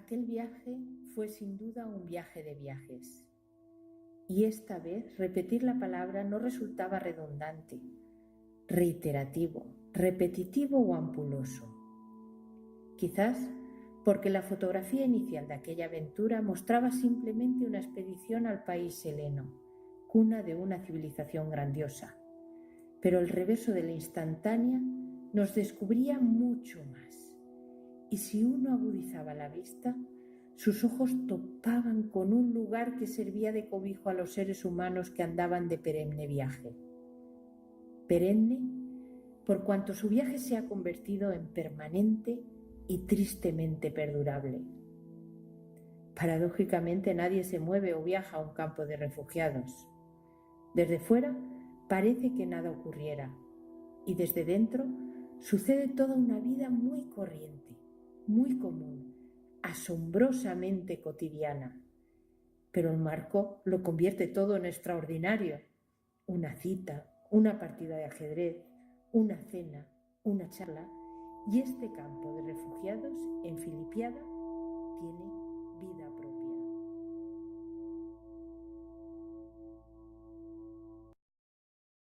Aquel viaje fue sin duda un viaje de viajes. Y esta vez repetir la palabra no resultaba redundante, reiterativo, repetitivo o ampuloso. Quizás porque la fotografía inicial de aquella aventura mostraba simplemente una expedición al país heleno, cuna de una civilización grandiosa. Pero el reverso de la instantánea nos descubría mucho más. Y si uno agudizaba la vista, sus ojos topaban con un lugar que servía de cobijo a los seres humanos que andaban de perenne viaje. Perenne, por cuanto su viaje se ha convertido en permanente y tristemente perdurable. Paradójicamente nadie se mueve o viaja a un campo de refugiados. Desde fuera parece que nada ocurriera y desde dentro sucede toda una vida muy corriente, muy común, asombrosamente cotidiana. Pero el marco lo convierte todo en extraordinario. Una cita, una partida de ajedrez, una cena, una charla, y este campo de refugiados en Filipiada tiene